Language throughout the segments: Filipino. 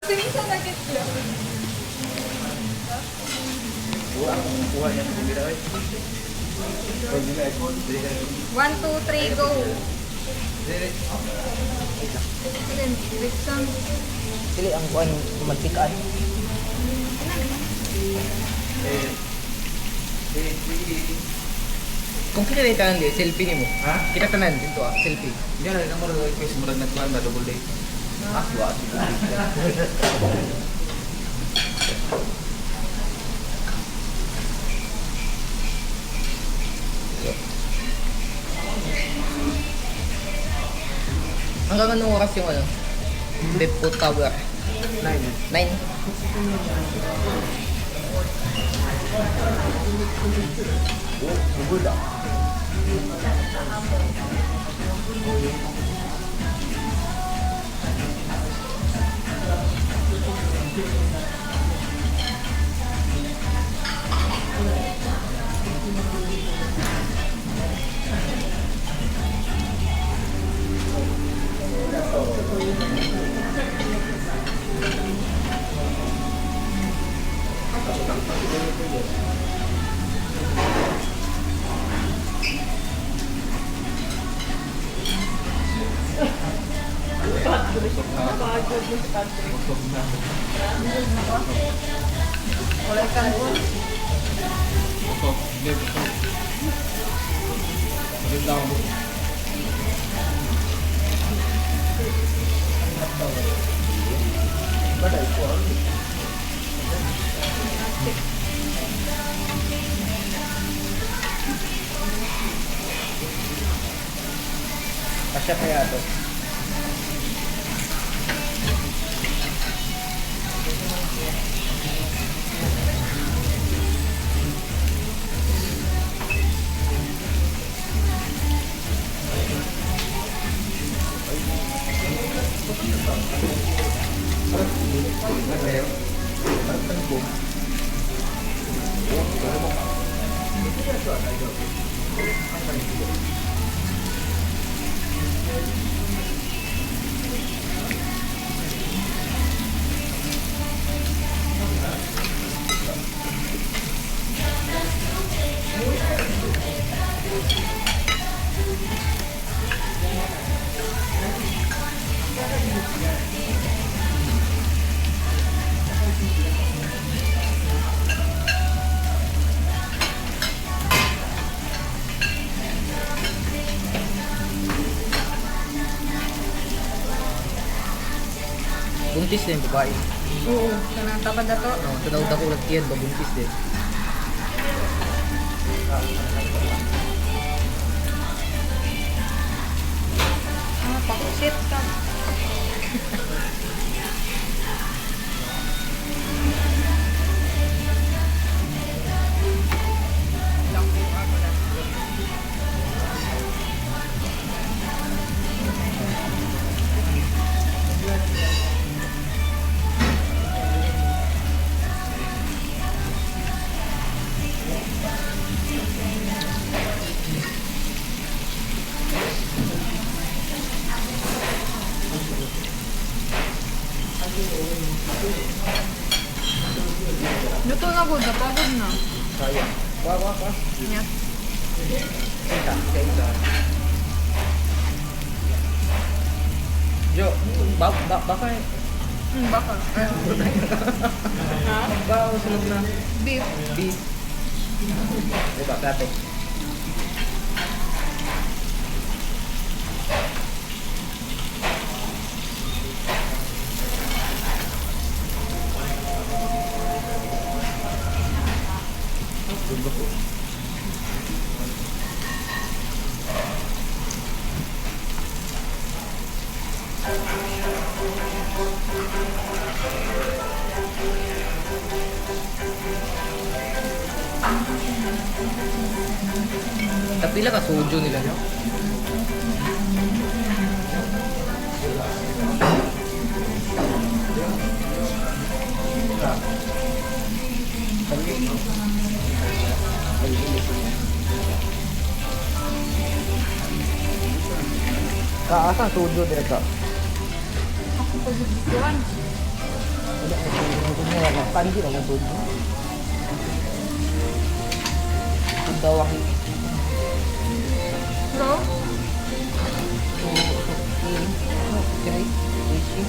Sige sa nugget lang. Kuha niya sa bibira eh. One, two, three, go. Sige, Rickson. Dili ang kuan magtikaan. Kung kita rin tanan di, selfie ni mo. Ha? Kita tanan dito selfie. Yan na mo rin kasi murag nagkuhan na double day. Aswa. Hanggang anong oras yung ano? Beppo Tower. 9. Bugod ah. Wala ka po. Kasya kaya to. Buntis din babae. Oo, kanatapad na to. No, tunawd ako lagtiyan ba buntis din. Paksit ka. Luto na po, napagod na. Sayang. Wa. Yes. Kaita. Jo, baka Baka. Ha? baka sunod na Beef. beef. Diba, plato. Tapila ka soju nila, no? Kaasa soju direkta. Ako pagbubuan. kanji lang ito. Ito daw ako. So, Great. Oishi.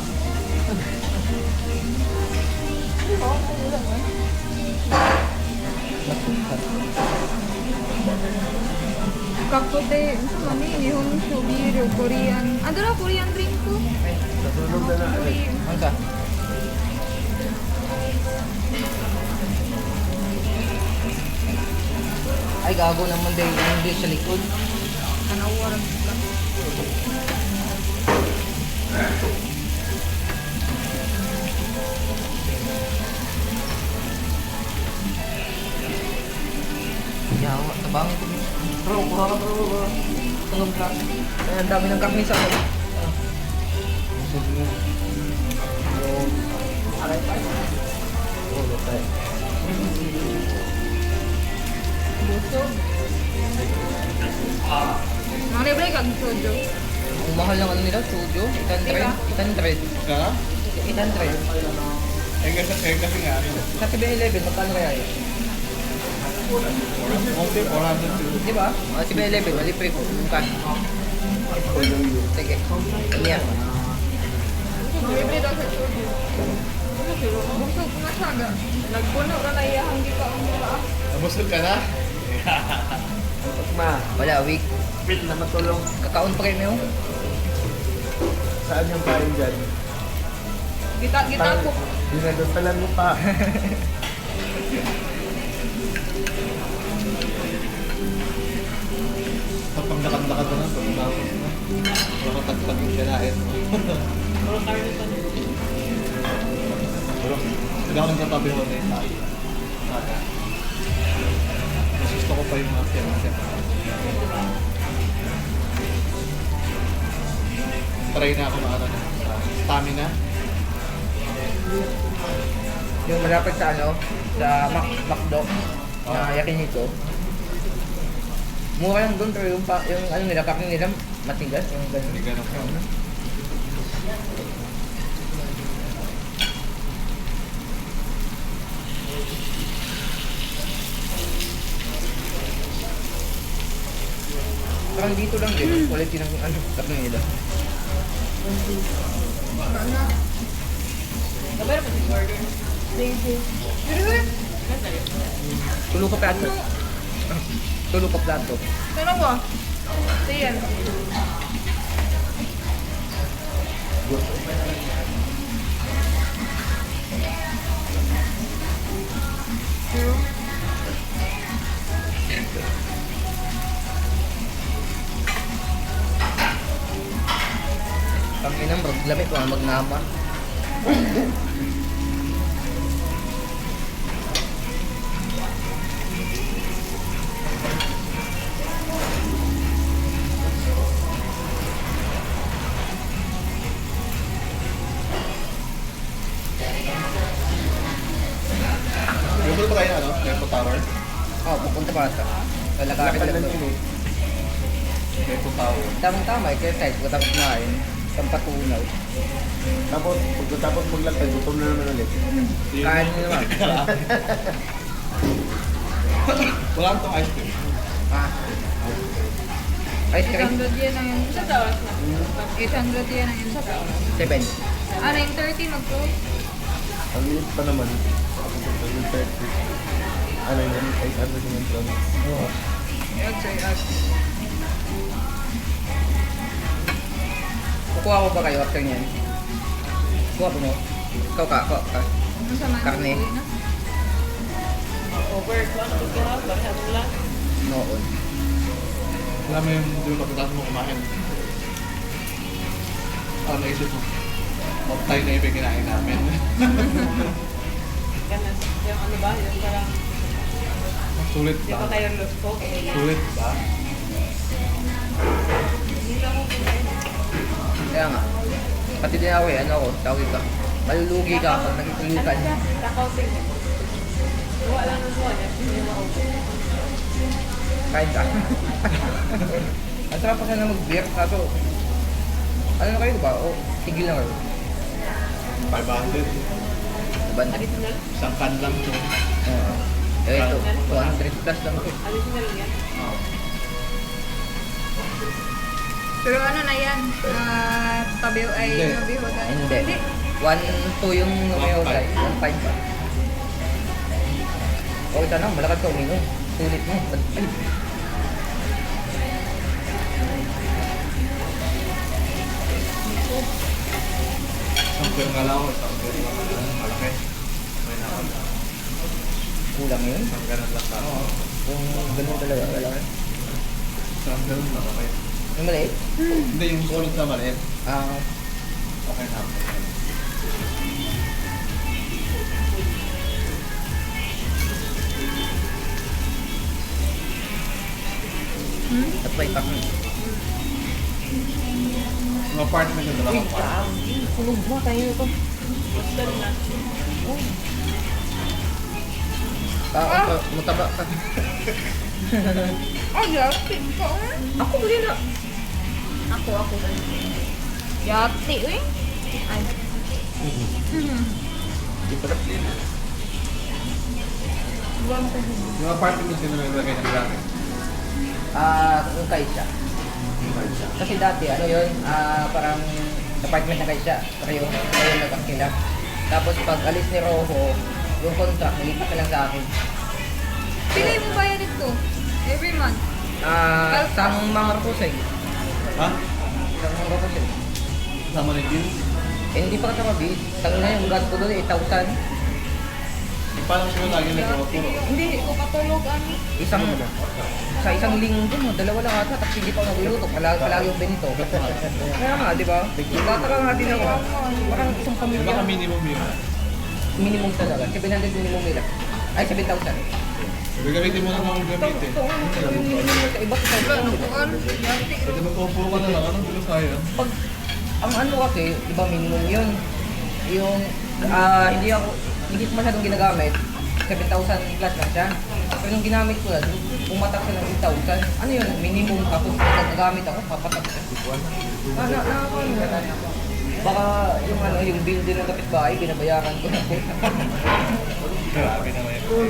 kakote, ano nihon shobiro, Korean. Ano na, Korean drink ko? Nasunog na na. Korean. Ano ka? Ay, gago naman dahil hindi sa likod. Kanawaran ka. Yawa, tabangin ko. Bro, kuha ka bro. Tungog ka. Ay, ang dami ng karne sa ako. Busog mo. Yung... Aray pa. Oh, lutay. Busog. Mga libre kag sojo. Ang mahal ng ano nila, Chujo. 800. Diba? 800. Ka? 800. Kasi nga, Sa 7-Eleven, magkano kaya yun? okay, 400 Di ba? Sa 7-Eleven, malipay ko. Yung kan. Sige. Ano yan? Mga libre daw sa sojo. Busog na siya ga. Nagpuno ka na iyahang di ka ang mga. Nabusog ka na? Ma, Wala, week. pil na matulong. Kakaon pa kayo mo. Saan yung kain dyan? Gita ko. Dinadasalan mo pa. Kapag nakandakad na, pag tapos na. Wala tagtag yung sinahin mo. Pero, hindi ako nagtatabi ko na yung tayo. Mas gusto ko pa yung mga siyempre. Try na ako na stamina. Yung malapit sa ano, sa McDo, na Yakinito. Mura lang doon, pero yung ano nila, karne nila, matigas, yung Hindi gano'n. ganun ka. Parang dito lang din, quality ng ano, karne nila. Tulo ka plato. Tulo ka plato. Ano ba? Ayan. Tanginang maglamit, mga magnama. Yung ba tayo na, ano? Tempo Tower? Oh, pupunta pa ata. Lalakari lang doon. Tempo Tower. Tamang-tama, exercise, pagkatapos kumain. Pampatunaw. Tapos, pagkatapos maglakad, gutom na naman ulit. Kain mo naman. Wala nang ice cream. Ah. Ice cream? 800 yen ang yun. 800 yen ang yun. 7. Ano yung 30 magko? Ang liit pa naman. Yung 30. Ano yun? 800 yung lang. Oo. Yun, say at. Kukuha ko ba kayo after niyan? Kuha po mo? Ikaw ka, ka. Ano sa man? Karne. Noon. Alam mo yung di ba pagkatapos mo kumain? Ano naisip mo? Tayo na ibig kinain namin. Yung ano ba? Yung parang, Sulit di ba? ba tayo lusko? Sulit ba? Hindi na ako kumain. Kaya nga. Pati din ako eh, ano ako, tawag ka. Malulugi ka pag nagtulukan. Takausing. Gawa lang ng suwa niya. Hindi mo ako. Kain ka. Ang sarap pa sana mag-beer, kaso ano na kayo ba? O, tigil na kayo. 500. Ban. Additional? Isang can lang to. Oo. Eh, ito, 200 plus lang ito. Additional yan? Oo. Pero ano na yan? Tabiw ay Hindi. nabihodan. Hindi. 1-2 yung umihodai. 1-5 pa. O, ito na, malakas ka uminom. Sulit mo. Ay, Isang beer nga lang ako. Isang beer lang ako. Malaki. May naman. kulang yun. Isang ganun lang ako. Kung ganun talaga, malaki. Isang ganun lang. Okay. Yung maliit? Hindi, yung solid na maliit. Ah, Okay na. tapay pa. Yung apartment yung dalawang apartment. Sunog mo, tayo ito. Done na. Mataba ka. Oh, yati ka. Ako rin na. Ako. Yati, eh. Ay. Hindi pa din. Buwan ko. Yung apartment yung nilagay ng gamit. Yung kaisya. Kasi dati, ano yun, parang apartment na kaisya. Pero yung nagkakila. Tapos pag alis ni Rojo, yung contract, nilipat na lang sa akin. Pili mo bayad ito? Every month? Sang mga kusay. Ha? Sang mga kusay. Sama na yung bills? Eh, hindi pa kasama bid. Tangin na yung gas ko doon, 8,000. Paano siya lagi nag-puro? Hindi ko patulog, ani. Sa isang linggo, dalawa lang ata, tapos hindi pa ako nagluluto. Palagi yung Benito. Kaya nga, di ba? Nagtataka nga din ako. Parang isang Di pamilya. ba ka minimum yun? Minimum talaga. 700 minimum nila. Ay, 7,000. Gagamitin mo na lang ang gamitin. Sa iba't isa. Buwan, yati. Pwede magpupuro ka na lang. Anong bilo sayang? Pag, ang ano kasi, di ba minimum yun? Yung, hindi ko masyadong ginagamit. 7,000 plus lang siya. Pero nung ginamit ko na, pumatak siya ng 8,000. Ano yun? Minimum. Tapos pag nagamit ako, papatak siya. Baka yung ano, yung bill din ng kapitbahay, binabayaran ko na po. Grabe naman yun.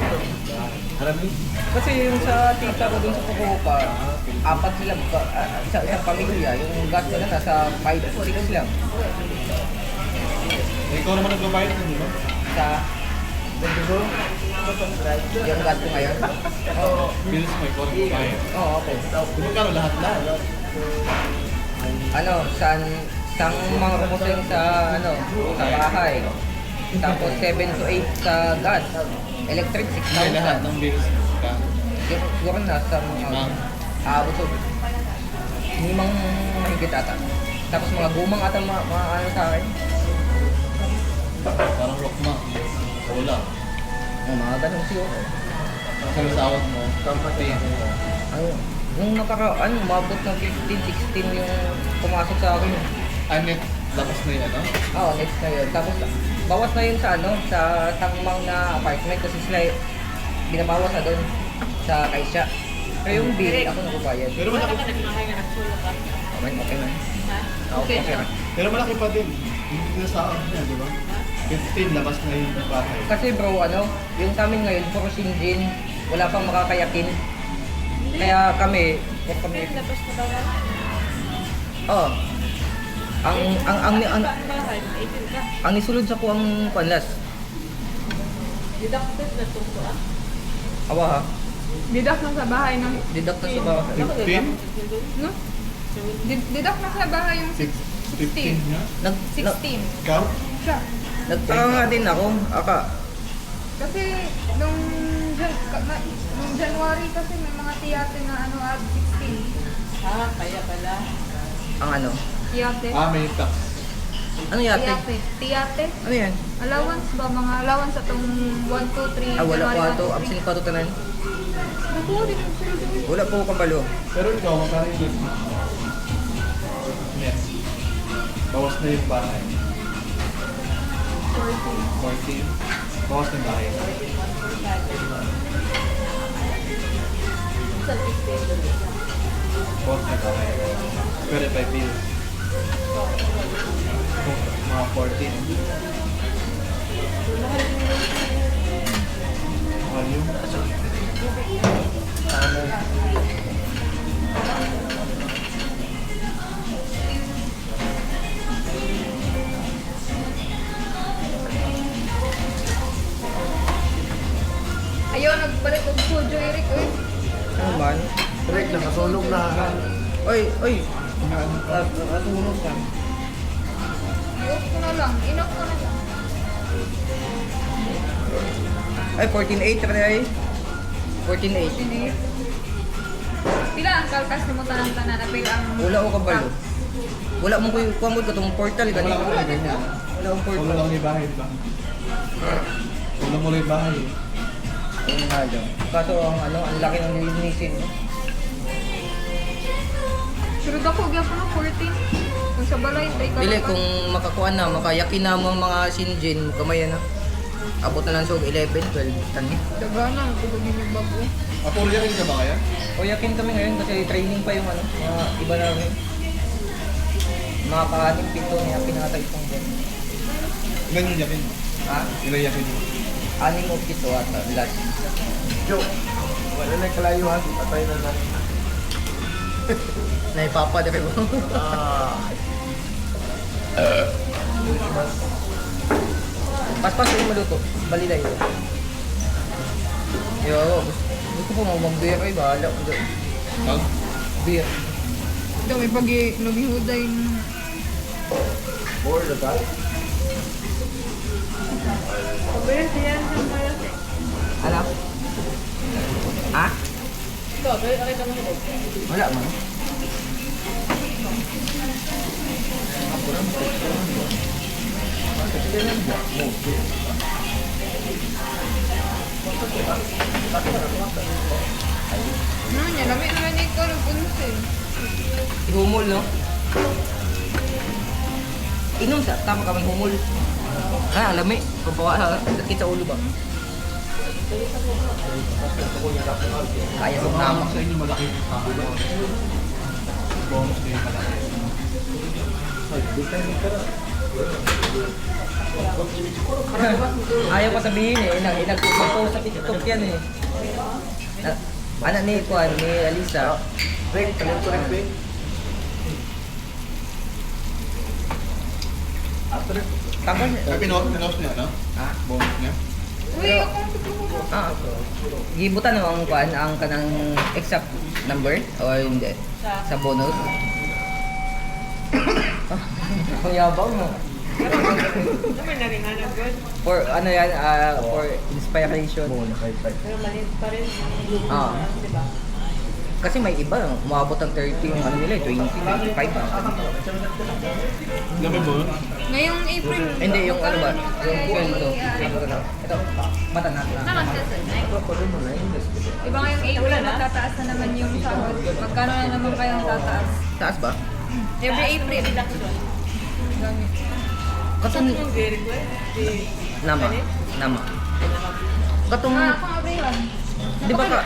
Harami? Kasi yung sa tita ko dun sa Fukuoka, 4 sila, isang pamilya, yung gas nila nasa 5-6 lang. Ikaw naman nagbabayad nun, di ba? Sa yung gas ko ngayon. Oo. Bills mo, ikaw nagbabayad. Oo, okay. Di ba kano lahat-lahat? Ano, sang mga kumusing sa sa bahay. Tapos 7 to 8 sa gas. Electric Hindi lahat 6,000. ng bills ka. Siguro nasa mga usog. Limang mahigit ata. Tapos mga gumang ata mga ano sa akin. Parang rockma. Wala. Mga ganun siguro. Kasi sa awat mo, company. Ano, nung umabot ng 15, 16 yung pumasok sa akin. Net, labas na yun, ano? Oo, next na yun. Tapos, bawas na yun sa sa tangmang na apartment kasi sila binabawas na doon sa kaisya. Pero yung bill, ako nagbabayad. Pero Wala malaki, ka nagmahay nga nagsulo ka. Okay na. Ha? Okay na. pero malaki pa din. Hindi na sa awat niya, di ba? 15, labas na yung bahay. Kasi bro, yung sa amin ngayon, puro Shinjin, wala pang makakayakin. Kaya kami, Labas na daw ka. oh, ang Bahay, 18 ka. ang nisulod sa kuwang panlas. Deducted na tungko ah. Awa ha, Didak na sa bahay ng... deduct na sa bawah. 15? No? Didak na sa bahay yung 15 nga? 16. Ikaw? Siya. Nagtaka nga din ako, Kasi nung January kasi may mga tiyate na at 16. Ah, kaya pala. ang ano? Tiyate. May tax. Ano yate? Tiyate. Ano yan? Allowance ba? Mga allowance atong 1, 2, 3, Wala January, po ato, 1, 2, 3. absent pa ito tanan. Nakuha din ang sunod. Wala po kabalo. Pero ikaw, magkano yung bills mo? Yes. Bawas na yung bahay. 14. Bawas na yung bahay. Sa 15. Bawas na yung bahay. Pero by bills. Mga 14. Mahal din Ayaw, nagbalik og sujo, Eric. Uy. Ano man? Direct, nakasunog na. Oy! Natulog ka. I-off ko na lang. In-off ko na lang. Ay, 14.8 rin ay. 14.8. Sini. Pila ang kalkas ni mo tanan-tanan. Apil ang... Wala ko kabalo. Wala mo ko yung kuwangod ka itong portal. Ganyan. Wala akong Wala portal. lang yung bahay, ba? Wala mo lang yung bahay. Ayun nga lang. Kaso ang laki ng nilinisin. No? Sure ako, gyapon na 14. Kung sa balay, tay ka. Dili, kung makakuha na, makayakin na mo ang mga sinjin, kamay na. Abot na lang sa 11, 12, tani. Dagana, tugogin yung bago. Apuro yakin ka ba kaya? O yakin kami ngayon kasi training pa yung mga iba namin. Mga kaaning pito niya pinatay itong dyan. Ilan yung yakin mo? Ha? Ilan yakin mo? Aning o pito ata, last. Joke! Wala na kalayo ha, patay na lang. Naipapa na rin mo. Pas-pas yung maluto. Balilay. Yo, gusto ko mag-beer ay bahala ko doon. Mag? Beer. Ito, may pag-lumihuday. Bored na ka? Pabili siya ng malas eh. Ano? Ha? Ito, pwede nakita mo ito. Wala man. Ano niya, lamig naman ikaw ng punsin. Humol, no? Inom sa tama kami humol. Ah, lami. Pampawa sakit sa ulo ba? Kaya kong namak. Sa inyo malaki yung tao. Bonus na yung malaki. Ay, di tayo nagkara. Ayaw pa sabihin eh. Nag-post sa TikTok yan eh. Anak ni Kuan, ni Alisa. Rick, talent ko rin, Rick. After it. Tapos, Pinost niya, no? ah, Bonus niya. Uy, ako ang tutulog. gibutan mo ang Kuan, ang kanang exact number o hindi? Sa bonus? Ang yabang mo. Naman na rin nga na good. For ano yan, for inspiration. Bonus, 5-5. Pero maliit pa rin ang group Ah. na, di ba? Kasi may iba, umabot ng 30 yung ano nila, 20, 25. Dami mo? Ngayong April. Hindi, yung ano ba? Yung kwento. Ito, mata natin. Naman sa sunay. Iba ngayong April, magtataas na naman yung sahod. Magkano na naman kayong tataas? Taas ba? Every April. Gamit. Katong, Yung very good. nama. Katong, Akong Abrihan. di ba ka,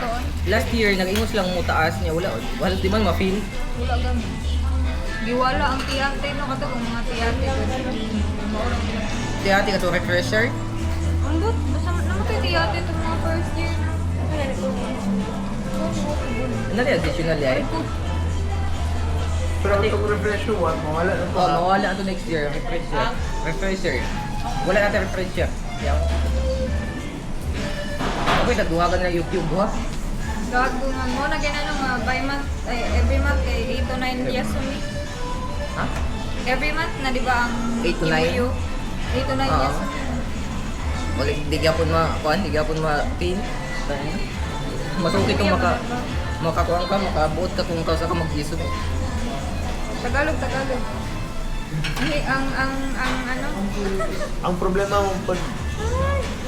last year, nag-ingos lang mo taas niya, wala, di man ma-feel. Wala gamit. Giwala ang tiyate, no? Kato kung mga tiyate. Di ate ka to refresher. Ang good. Basta naman kayo tiyate itong mga first year. Ano di additional yan? Pero itong refresh yung one, mawala na Oh, mawala ito next year, refresher. Refresher. Wala natin refresher. Yan. Okay, nagduhagan na YouTube, ha? Gagungan mo na ganun mga by month, ay, every month kay 8 to 9 Yasumi. Ha? Every month na di ba ang 8 to 9? 8 to 9 Oo. Yasumi. Wala, di gyapon kuan, di gyapon ma-pin. Masukit kung makakuan ka, makabuot ka kung kausa ka mag-iso. Tagalog. Ang ano? Ang problema mo pag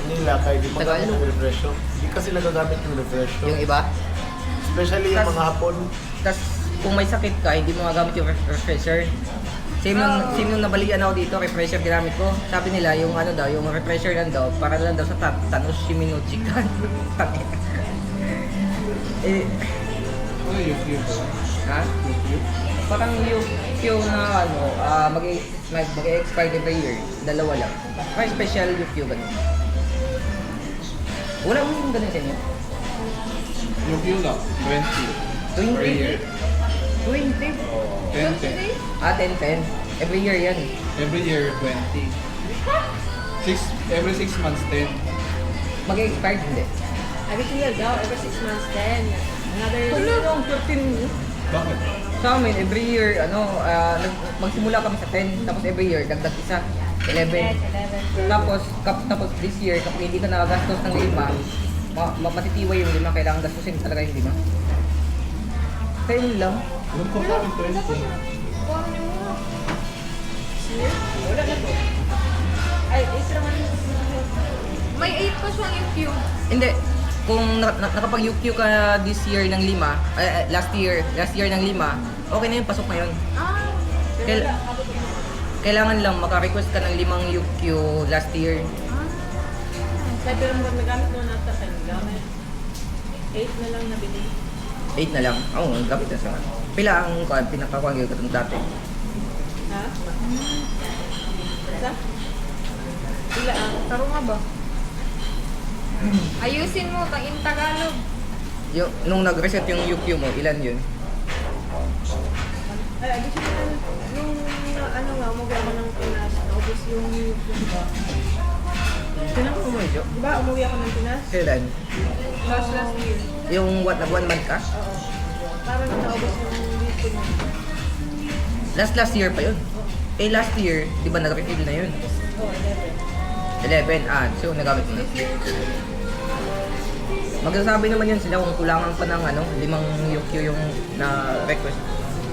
nila kay di magamit Tagalog. yung refresh. Di kasi nagagamit yung refresh. Yung iba. Especially yung Tas- mga hapon. Tapos kung may sakit ka, hindi mo magamit yung refresher. Same nung nabalikan ako dito, refresher ginamit ko. Sabi nila, yung ano daw, yung refresher lang daw, para lang daw sa Thanos Shiminuchi kan. Eh, Ano yung cute? ha? Parang yung na ano, mag-expire every year. Dalawa lang. Parang special yung ganun. Wala mo yung ganun sa inyo? Yung cute lang, 20. 20? Per year. 20? Oh, 10. Ah, 10. Every year yan. Every year, 20. Every 6 months, 10. Mag-expire hindi. Additional daw, every 6 months then. Another... Ano yung 13? Bakit? Sa amin, every year, magsimula kami sa 10, tapos every year, dagdag isa, 11. Tapos this year, kapag hindi ka nakagastos ng 5, matitiwa yung 5, kailangan gastusin talaga yung 5. Kaya yun lang. Alam ko pa ang 20. Wala na to. Ay, extra man. May 8 pa siyang UQ. Hindi, kung nakapag-UQ ka this year ng 5, last year ng 5, okay na yun, pasok na yun. Ah, Kailangan lang maka-request ka ng 5 UQ last year. Sabi pero mo nagamit mo na ata, nagamit. 8 na lang nabili. 8 na lang. Oo, gamit na sa pila ang pinakakuha ko katong dati. Ha? Sa? Pila ang? taro nga ba? Ayusin mo, in Tagalog. Nung nag-reset yung UQ mo, ilan yun? Ay, additional. Nung ano nga, umuwi ako ng Pinas. Naubos yung ba? Kailan mo medyo? Diba, umuwi ako ng Pinas? Kailan? Last year. Yung nag 1 month ka? Oo. Parang naubos yung dito mo. Last year pa yun. Last year, di ba nag-refill na yun? Oo, 11. 11, so nagamit mo na. Magsasabi naman yun sila kung kulangan pa ng 5 UQ yung na-request.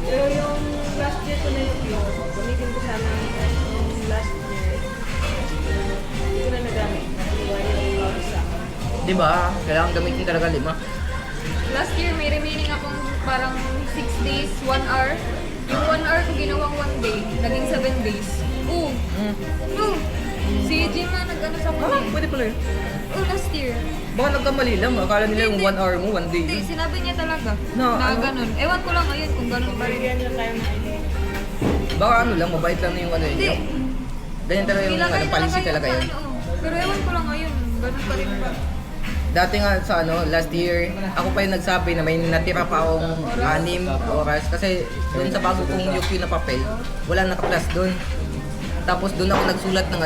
Pero yung last year ko na yung gamitin ko sana yung last year. Hindi ko na nagamit. Iwan yung isa. Di ba? Kailangan gamitin talaga 5. Last year, may remaining akong parang 6 days, 1 hour. Yung 1 hour ko ginawang 1 day, naging 7 days. Oo. No. Si Jima nag-ano sa akin. Pwede pala yun. Last year. Baka nagkamali lang, akala nila yung 1 hour mo, 1 day. Hindi, sinabi niya talaga Na, na ano? ganun. Ewan ko lang ngayon kung ganun pa rin. Bigyan niya tayo ng idea. Baka lang, mabait lang na yung Hindi. yun. Ganyan talaga yung Nilagay policy talaga yun. sa ano. Pero ewan ko lang ngayon, ganun pa rin ba? Dati nga sa last year, ako pa yung nagsabi na may natira pa akong 6 oras. Kasi doon sa bago kong UQ na papel, wala naka-plus doon. Tapos doon ako nagsulat ng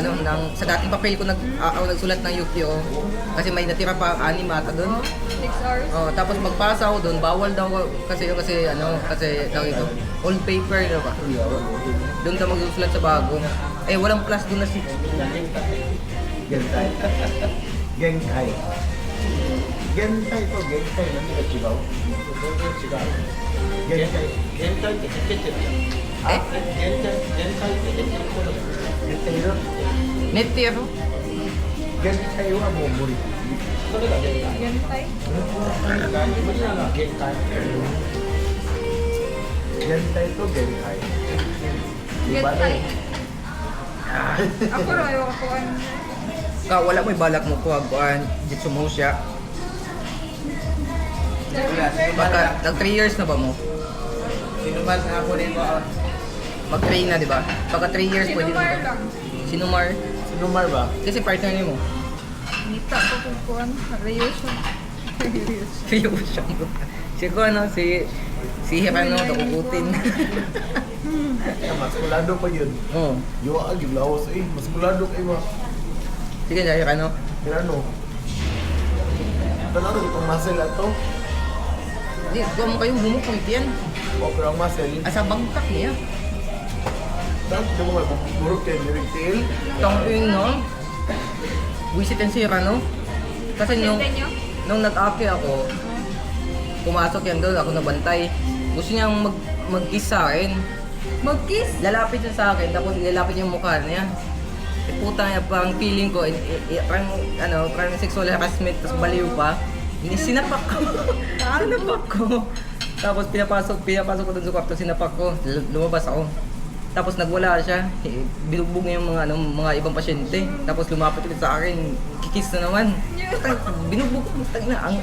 sa dating papel ko ako nagsulat ng UQ. Kasi may natira pa 6 ata doon. 6 hours. Oh, tapos magpasa ako doon, bawal daw kasi tawag ito, old paper daw ba? Doon ka magsusulat sa bago. Walang plus doon na 6. Gentay. Gentay. Gentay to, gentay. Nanti ka sigaw. Gentay. Gentay, kikikit. Gentay, gentay, kikikit ko lang. Gentay yun. Netter. Gentay yung amomori. Gantay. Gentay. Gentay to, gentay. Gantay. Ako rin, ayaw ko Wala mo balak mo kuha jitsu mo siya. Baka nag 3 years na ba mo? Sinuman na ako din mo. Mag-train na, di ba? Baka 3 years pwede mo. Sinumar lang. Sinumar? Sinumar ba? Kasi partner niyo mo. Nita ko kung kuhan. Rayosyon. Siyo siya mo. Si Hirano, nakukutin. Maskulado pa yun. Oo. Yo, giblawas maskulado kayo ba? Sige na, Hirano. Ano? Tanaro itong muscle ato. Hindi, kung mo kayong bumukong yan. O pero ang muscle. Asa bangkak niya. Tapos di mo magburok kayo ni Rigtail. Tangin no? Wisit yan si Hirano. Kasi Sente nyo? nung nag-aki ako, pumasok yan doon, ako nabantay. Gusto niyang mag-kiss sa akin. Mag-kiss? Lalapit siya sa akin, tapos ilalapit yung mukha niya. Puta niya, parang feeling ko, parang sexual harassment, tapos baliw pa. Sinapak ko. Sinapak ko. Tapos pinapasok ko doon sa kwarto, sinapak ko. Lumabas ako. Tapos nagwala siya. Binugbog niya yung mga ibang pasyente. Tapos lumapit ulit sa akin. Kikiss na naman. Binugbog ko.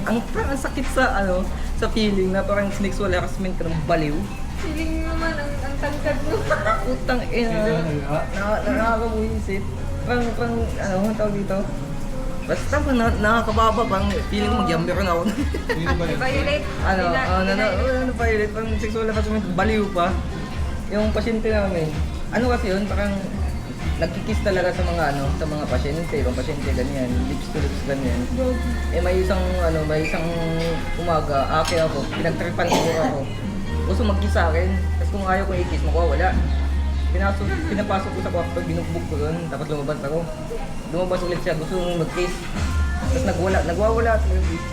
Ang sakit sa sa feeling na parang sexual harassment ka ng baliw. Feeling naman ang tangkad mo. Putang ina. Nakakabuisit. Parang ang tawag dito? Basta pag nakakababa, parang feeling mag-yamber na ako. Violet. Violet, parang sexual harassment, baliw pa. Yung pasyente namin, kasi yun, parang nagkikiss talaga sa mga pasyente, ibang pasyente ganyan, lips to lips ganyan. Eh may isang umaga, ako, pinagtripan ko ako. Gusto mag-kiss sa akin, tapos kung ayaw ko i-kiss, wala. Pinapasok ko sa kwarto, binugbog ko doon, tapos lumabas ako. Lumabas ulit siya, gusto mong mag-kiss. Tapos nagwawala at mag-kiss.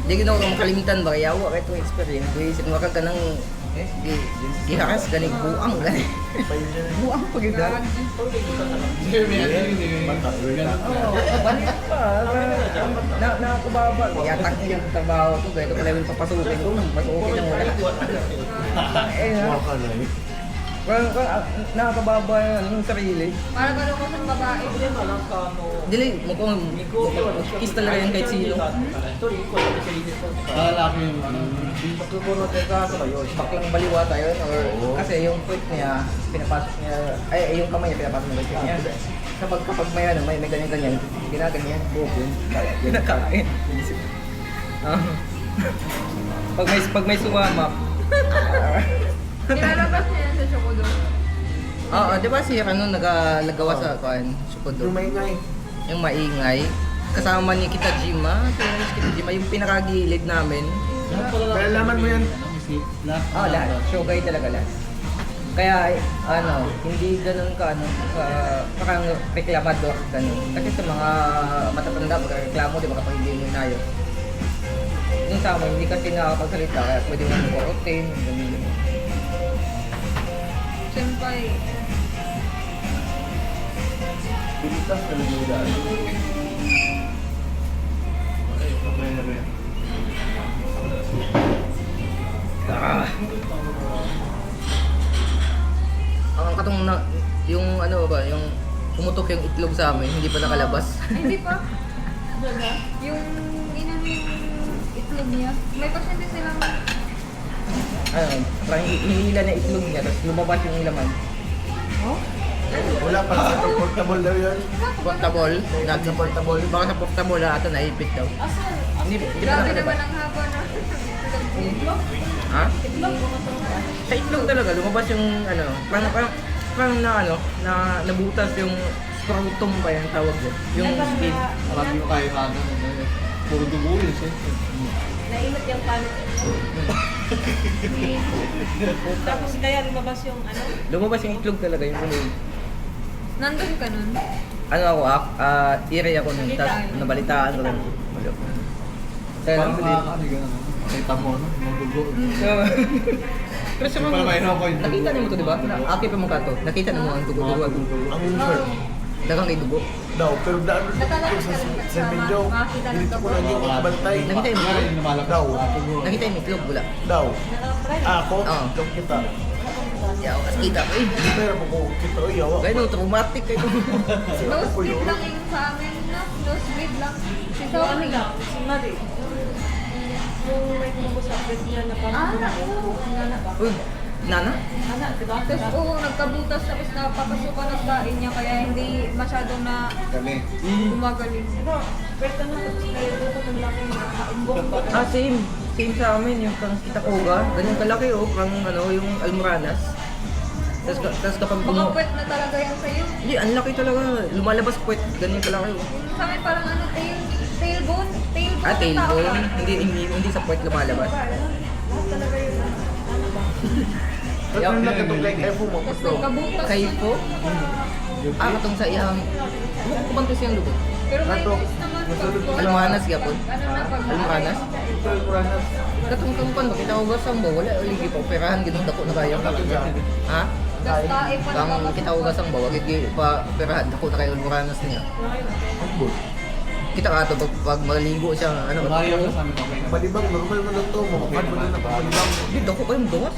Hindi ko na makalimitan ba, kaya ako itong experience. Isip mo ka ng giharas ganing buang gani. Buang pag ito. Balik pa. Nakakababa. Yatak niya yung trabaho ko. Ito pala yung papasukin ko. Mas okay lang wala. Nakakababa yung sarili. Para ba ko sa babae? Dili, mukhang kiss talaga yan kahit sino. Lalaki yung Pagkukunod ka sa kayo, baklang baliwa tayo or kasi yung foot niya, pinapasok niya, yung kamay niya pinapasok niya niya. Kapag may ganyan-ganyan, ginaganyan, open, kinakain. Pag may sumama, Nilalabas niya yan sa Chocodo. oo, di ba si ano nagawa sa Sukodo? yung maingay. Yung maingay. Kasama ni Kita Jima, yung pinakagilid namin. Kaya laman mo yan. Lahat. Showguy talaga lahat. Kaya, hindi ganun parang reklamador, ganun. Kasi sa mga matatanda, magreklamo, di ba kapag hindi mo inayos. Yung sa amin, hindi kasi nakakapagsalita, kaya pwede mo mag-quarantine, ganun. Senpai. Pilitas na nagdudaan. Ang katong yung yung pumutok yung itlog sa amin, hindi pa nakalabas. Ay, hindi pa. Yung yung itlog niya. May pasyente silang Parang hinila na itlog niya, tapos lumabas yung laman. Wala pala sa portable daw yun. Portable, portable. Baka sa portable ito naipit daw. Hindi pa grabe nakalabas. naman ang haba na. Ha? Sa itlog talaga, lumabas yung parang nabutas yung scrotum pa yung tawag dyan. Yung skin. Marami mo kayo ano. Puro dugo yun. Nainot yung panit. Tapos kaya lumabas yung ano? Lumabas yung itlog talaga yung kulay. Nandun ka nun. Area ako nun, tapos nabalitaan ko lang. Kaya lang, Kita mo, no? Mga dugo. pero sa Yung pala may ako yung nakita dugo. niyo mo to, di ba? Aki pa mo ka to. Nakita niyo mo ang dugo-dugo. Ang user. Dagang kay dugo. Daw, pero daan Natalakit ka rin sa video. makakita ng Dito ko lang yung bantay. Nakita yung itlog. Daw. Nakita yung itlog, wala. Daw. Ako, Oo. yung kita. Yaw, kas kita ko eh. Pero po kita, uy, yawa. Kaya no, traumatic kayo. Nosebleed lang yung sa amin na. Nosebleed lang. Si So, ano Sorry. lang, si Mari. Yung may kumabos sa pwede niya na parang nana ba? Uy, nana? Nana, di ba? Tapos nagkabutas tapos napapasukan ng kain niya kaya hindi masyadong na Kami. gumagaling. Pero, pwede na tapos kaya dito kung laki na kaumbong ba? Same. Same sa amin, yung parang kita koga. Ganyan kalaki parang yung almoranas. Tapos kapag Mga puwet na talaga yan sa'yo. Hindi, ang laki talaga. Lumalabas puwet. Ganyan kalaki Yung sa amin parang tailbone. Tailbone. tailbone. Hindi sa puwet lumalabas. Lahat talaga yun. Ano ba? Ba't yung nagkatong like F mo? Tapos nagkabutas. Kayo po? Katong sa iyang... Kumanto siyang lubot. Pero may Ato. twist naman. pag- Almoranas gapon. Ano na pag... Almoranas? Katong tumpan, bakit ako gasang ba? Wala, ligi pa operahan, ginong dako na kayo. Ha? Tapos tae pa Kang naman. kita ko gasang ba? Wagit pa operahan, dako na kayo almoranas niya. Kita ka to, pag maligo siya, ano ba? Palibang, normal mo lang to. Makapad mo lang na palibang. Hindi, dako kayong gawas.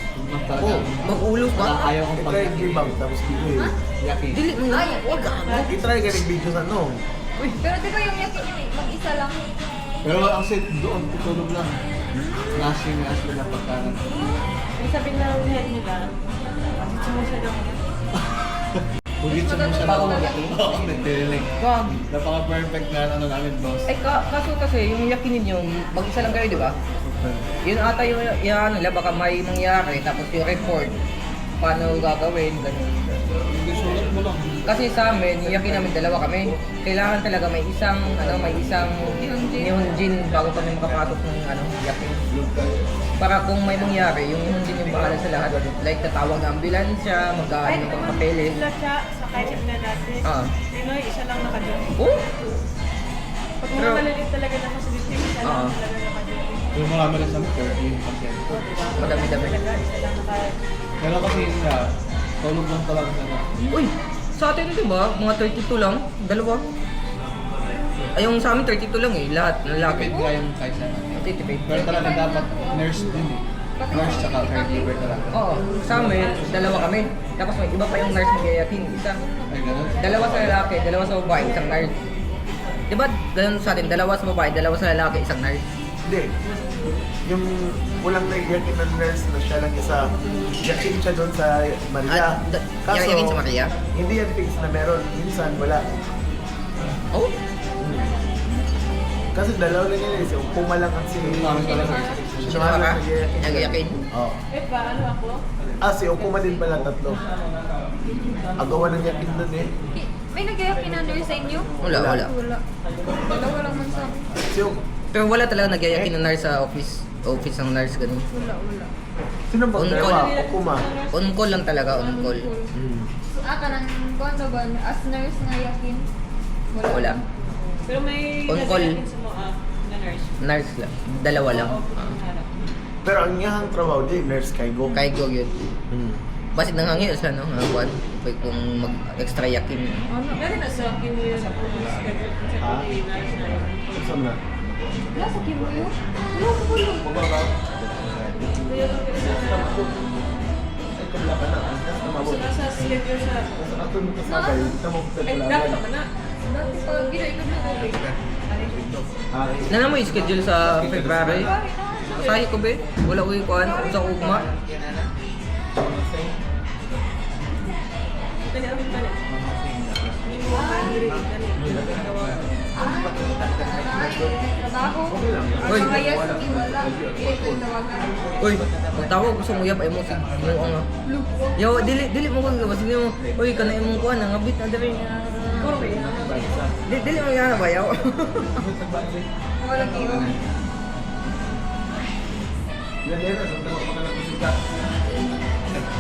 Oo. Mag-ulos ba? I-try libang, tapos bigay. Dili mo na, wag ka. I-try ka video sa no. Pero di ba yung yakin niya mag-isa lang? Pero ang set doon, tutulog lang. Lasing as na pagkanan. Yung sabi na head nila, kasi mo siya daw. Hugit sa mo siya Bago lang. magyaki? Oo, nagtiriling. Wag. Napaka-perfect na ano namin, boss. Ay, kaso kasi, yung yakin ninyo, mag-isa lang kayo, di ba? Yun ata yung nila, baka may mangyari, tapos yung report. paano gagawin, ganun. Hindi sulat mo lang. Kasi sa amin, iyakin namin dalawa kami. Kailangan talaga may isang Nihonjin bago kami makapasok ng iyakin. Para kung may mangyari, yung Nihonjin yung bahala sa lahat. Like tatawag ng ambulansya, mag-aan ng mga papeles. Sila siya sa kahit na dati. Ah. Pinoy, isa lang naka-duty. Oh! Pag mga Pero- malilit talaga na facility, isa lang talaga naka-duty. Yung marami rin sa mga yung pasyente. Madami-dami. Talaga, isa lang Pero kasi yun nga, tulog lang talaga sana. Uy! Sa atin, di ba? Mga 32 lang. Dalawa. Ay, yung sa amin 32 lang eh. Lahat. Lalaki. Tipid nga yung kahit sana. Titipid. Pero talaga dapat nurse din eh. Nurse tsaka caregiver talaga. Oo. Sa amin, dalawa kami. Tapos may iba pa yung nurse mag-iayakin. Isa. Ay, ganun. Dalawa sa lalaki, dalawa sa babae, isang nurse. Di ba ganun sa atin? Dalawa sa babae, dalawa sa lalaki, isang nurse. Hindi. Yung walang naiyakin ng nurse na siya lang isa, yakin siya doon sa Maria. Yakin sa Maria? Hindi yan fix na meron. Minsan wala. Oh? Kasi dalawa lang yun eh. Puma lang ang si... Marami talaga. Sino ka? Nag-iakin? Oo. Eh, paano ako? Si Okuma din pala tatlo. Agawan ng yakin doon eh. May nag-iayakin na nurse sa inyo? Wala. Wala. Dalawa lang man sa amin. Si Ok- Pero wala talaga nag-iayakin ng nurse sa office. Office ng nurse, ganun. Wala. Sino ba? On Dalawa. call. Okuma. On call lang talaga, on call. Kanang kuwan ba as nurse nga yakin? Wala. Pero may On call. nagagalit sa mga na nurse. Nurse lang. Dalawa lang. Pero ang iyang trabaho di nurse kay Go. Kay go yun. Basit nang hangin sa no, nga kuwan. Kung mag-extra yakin. Dati nasa Kimuya sa police schedule. Sa Ah? police nurse na yun. Saan na? Wala sa Kimuyo? Wala ko Kaya kung pinasa Ay, kabla ka na. Ang gas na mabot. nasa schedule sa... Sa ato mo kasabay, kita mo sa Ay, kalaban. dapat naman na. Dati pa, gina-ikot na ko. Nana mo yung schedule sa February? Sahi ko be? Wala ko yung kuhan sa ugma. Ito niya kami tanin. Hindi mo makahirig tanin. Trabaho. Uy. Mga yes, wala. Ito tawagan. Uy, magtawag gusto mo yap ay mo sig mo nga. Yo, dili mo ko gabas mo. Uy, kana imong kuan nga bit na diri. Dili mo nga ba yaw. Wala kiyo.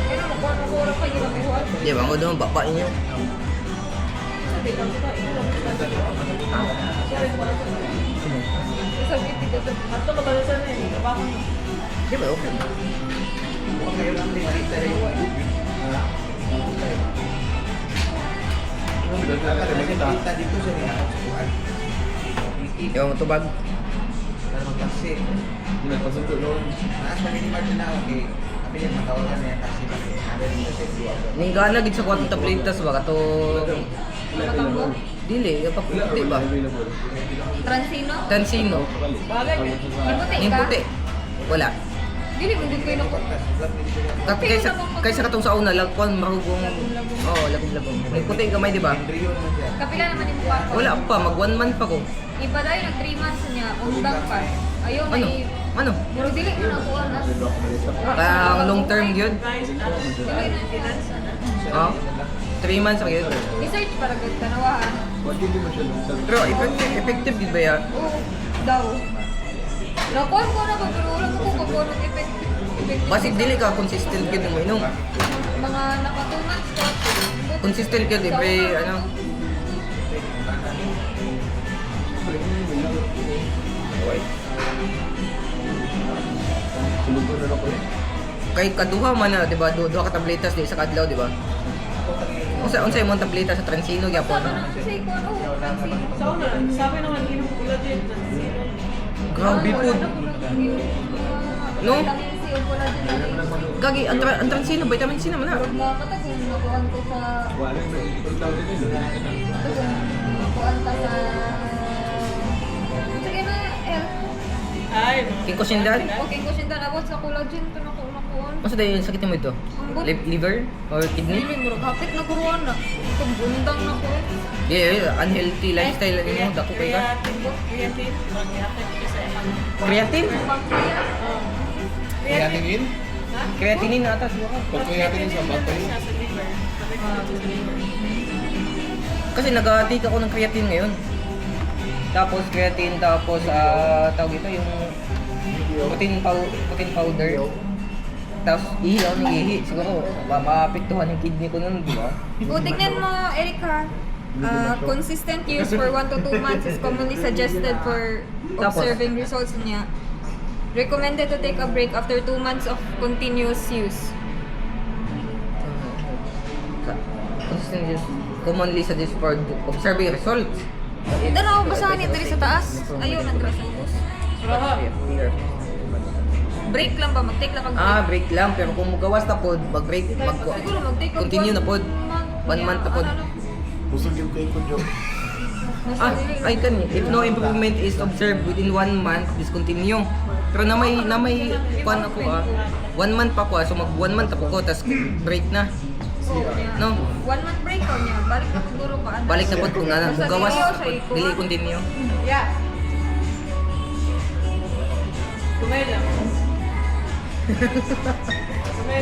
Pero makuha na ko wala pa ginabuhat. Di ba ko doon baba inyo. Sabi lang ito, ikaw lang ito. Sorry, wala ko. Sabi dito sa Ato ka ba sa na eh? Trabaho mo. Di ba okay? Yo mo tubag. Ning gana gid sa kwarta platas ba kato. Matambo. Dili, yung paputi ba? Transino. Tansino. Bagay ka. Ibuti Ning ka. puti. Wala. Dili mo din kayo na ko. Kaysa katong sa una lang kon marugong. Oh, lagom-lagom. Ning puti gamay di ba? Kapila naman yung mukha ko. Wala pa, mag 1 month pa ko. Iba dahil nag 3 months niya. Undang pa. Ayaw Ano? may... Ano? Muro dili mo na kuha na. Parang long term yun. Guys, Dili na finance. Oh. 3 months pa yun. I-search para gud tanawahan. Hindi mo siya nung Pero effective din ba yan? Oo. Daw. Nakuha ko na ba pero wala ko kung magkuha ng effective. Basig dili ka consistent ka din mo inom. Mga naka 2 months ko. Consistent ka di pre ano. Tulugo na lang ko eh. Kay kaduha man na, di ba? Duha ka tabletas di sa kadlaw, di ba? Unsa imong tableta sa Transino gyapon? Kasi ko ano. sa una, sabi naman, inom ko lang din. Grabe po. No? Vitamin C o wala din na. Gagi ang Transino vitamin C naman ha. Pero mga katagong nakuhaan ko sa... Wala yung nag-ipagtaw din yun. Katagong nakuhaan ka sa... Sige na, Ay, King Kusindan. Okay ko siya abot sa collagen ko na nakuhaan. Masa dayon sakit mo ito? Liver or kidney? Hindi mo kapit na kuruan na. Kung bundang na ko. Yeah, unhealthy lifestyle mo dako kay ka. Creative. Mag-i-affect ka sa emang. Creatine? Bacteria. Kaya tingin? Ha? Creatinine na ata siguro. Pag kaya natin sa batay. Siya sa liver. Kasi nag-take ako ng creatine ngayon. Tapos creatine, tapos tawag ito yung protein powder. Tapos ihi ako ng ihi. Siguro maapektuhan yung kidney ko nun, di ba? O, tingnan mo, Erica. Consistent use for 1 to 2 months is commonly suggested for observing results niya. Recommended to take a break after 2 months of continuous use. Consistent use commonly suggested for observing results. Dalaw, basahan niya diri sa taas. Ayun, nandra sa ubos. Break lang ba? Mag-take lang kag Break lang. Pero kung magawas na pod, mag-break, Siguro mag-take kag continue na pod. 1 month na pod. Busog yung kay ko, Joe. Ay kan if no improvement is observed within 1 month, discontinue. Pero na may kuan ako 1 month pa ko, so mag 1 month pa ko, tas break na. No? 1 month break ko niya. Balik na siguro pa. Balik na pod kung ano, kung gawas, dili continue. Yeah. Kumain lang. Kumain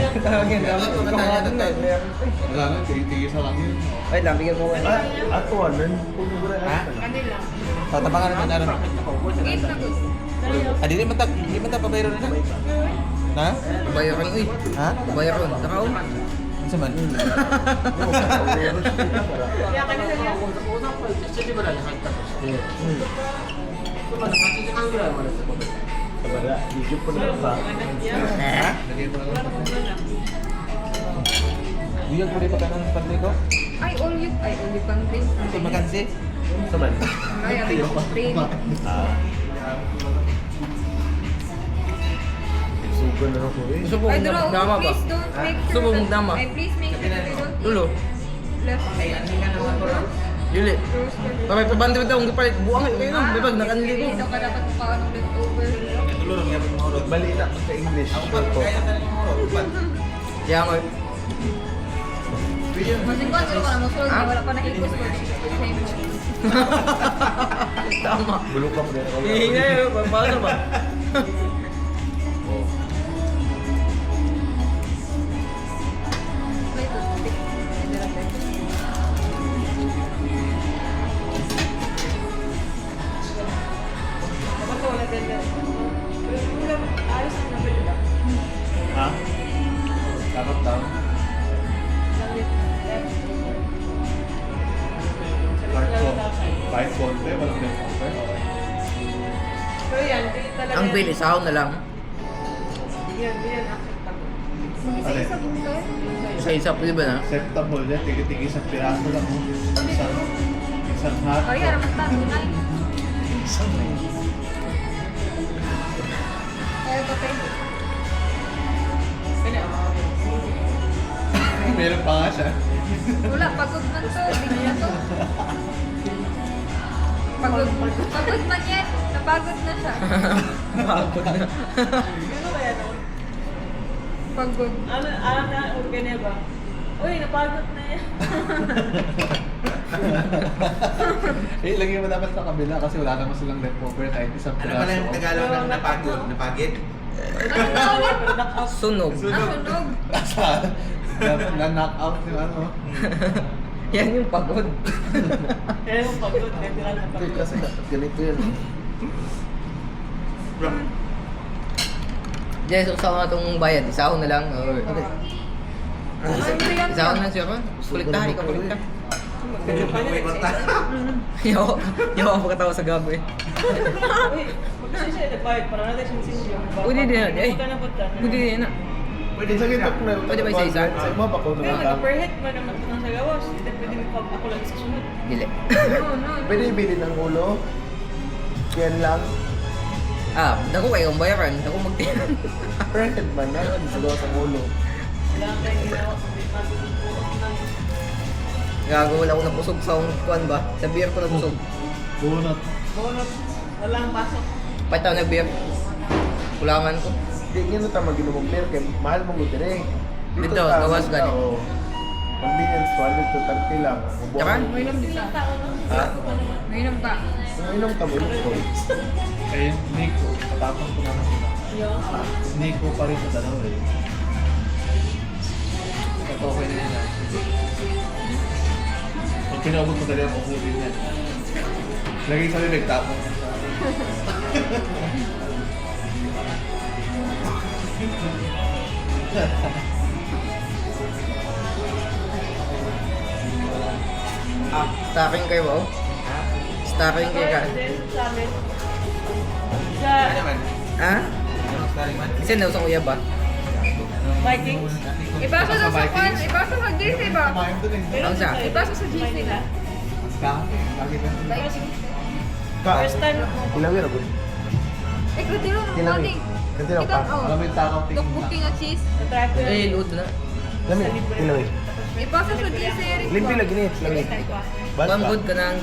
lang. Tawagin dapat Wala na, tigil sa lang yun. Ay, lang bigyan mo. Ako, kung nagura Ha? Kanila. Tatabangan naman na rin. Gate na good. Ah, di man ta pabayro na. Na? Bayaran uy. Ha? Bayaran. Nakaon. Isa man. Yeah, kanila yan. Sabada, YouTube ko na ba? Ha? Biyag mo rin pa ka ng pantay ko? Ay, all you can drink. Ito makansi? Saman. Ay, ay, train. Sugan na ako eh. Gusto mo Ay, kung Dro, dama ba? please don't make Gusto mo kung dama? Ay, please make sure that you don't Tulo. eat left. Yuli. Roasted. Kapag pabante mo itong gipalit, buwang kayo no? May pag nakanili ko. Hindi ka dapat mukhaan ng leftover. Bali na sa English. Sure ko. Kaya nga. Masingkuhan siguro ka na musulog na wala pa nakikos ko. Tama. Bulok ka mo din ako. Hihinga yun. Paano ba? Dapat ko wala ganda. Ayos ang nabili ba? Ha? Dapat daw. Kahit konti, walang leftover. Pero yan, di talaga. Ang bill, isaw na lang. Yan acceptable. Isa-isa bunto. Isa-isa pwede ba na? Acceptable yan, tigi-tigi sa piraso lang. Isang hot. Ay, aramat na. Tunay. Ay, patay. Meron pa nga siya. Wala, pagod man to. Hindi na to. Pagod man yan. Napagod na siya. Pagod na. Ano ba yan? Pagod. Ano na, organe ba? Uy, napagod na yan. Ilagay mo dapat sa kabila kasi wala naman silang leftover kahit isang Ano piraso. pala yung Tagalog ng napagod? Napagid? Sunog. Nasunog. Na-knock out yung ano. Yan yung pagod. Kaya yung pagod, literal na Hindi pagod. kasi ganito yun. Diyan, so sa mga itong bayad, isaw na lang. Or, isaw na siya ko. Kuliktahan, ikaw kulikta. May konta. Yawa ako katawa sa gabi. Uy, magkasi siya nagbayad para natin siyang sinyo. Pwede din yan. Ay, Punta na punta. pwede din yan na. Pwede sa gintok na. Pwede ba isa-isa? Sa mo ba kung Pero naman nag-per head mo naman ito ng sa gawas. Hindi pwede ako lang sa sunod. Dili. Pwede ibili ng ulo. Yan lang. Dako kayo ang bayaran. Dako magtiyan. Per head man na. Sa gawa sa ulo. Wala kang tayong ginawa. May pagod ng Gago, wala ako napusog sa kuan ba? Sa beer ko napusog. Bunot. bonus. Walang pasok. Pataw na beer. Kulangan ko. Hindi nga na tama ginumong beer kaya mahal mong gudire. Dito, gawas gani. Convenience wallet to 30 lang. Tsaka? Mainom din ka. Ha? Mainom ka. Kung inom ka mo ko. Kaya Nico, katapang ko na sila. Yung. Nico pa rin sa dalawa eh. Kahit okay na yan ah. Pag pinaubos mo talaga ang ukutin yan. Lagi sa bibig, tapos. Stocking kayo ba? Stocking kayo ka? Then, sa amin. Sa Ano naman? Ha? Ano story man? Kasi daw sa kuya ba? Vikings. Ipasa sa kwan, ipasa sa GC ba? Kumain doon eh. Ang sa? Ipasa sa GC na. Lagi ba? First time ako. Ilawin ako. Eh, katilo ng Kilawin. morning. Katilo pa. Alam mo yung takaw tingin Dog booking at cheese. Na-try ko Eh, yun. load na. Lami, ilawin. Ipasa sa GC, Eric. Limpi lagi ni, lami. One good ka na ang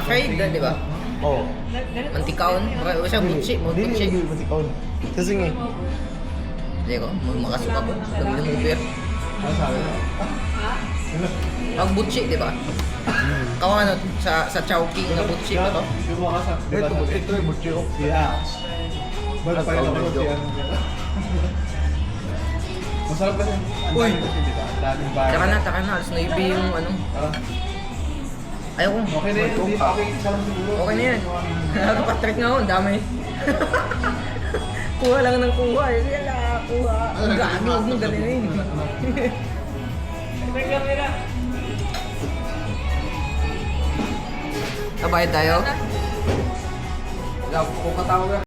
fried na, di ba? Oo. Mantikaon. Baka siya butchi. Hindi Butchi. niya yung matikaon. Kasi nga, Hindi ko. Makasuka ko. Lagi ng Uber. Ano sabi mo? Ang butchi, di ba? Kawa ano, sa Chowking na butchi pa to? Yung mga sa... di ba ito, sabi? ito yung butchero. Si Ax. Ba't pa rin ako si ano? Masarap kasi. Ang Uy! dami kasi, di ba? Ang daming bayan. Taka na. Alas na yung ano. Ah, Ayaw ko. okay na yun. Hindi pa okay. Isa lang siguro. Okay na yan. Nakapatrick nga ako. Ang dami. Kuha lang ng kuha. Kaya kuha. Ang gagi. Huwag mong ganun. May camera. Kabayad tayo? Wala ko katawag.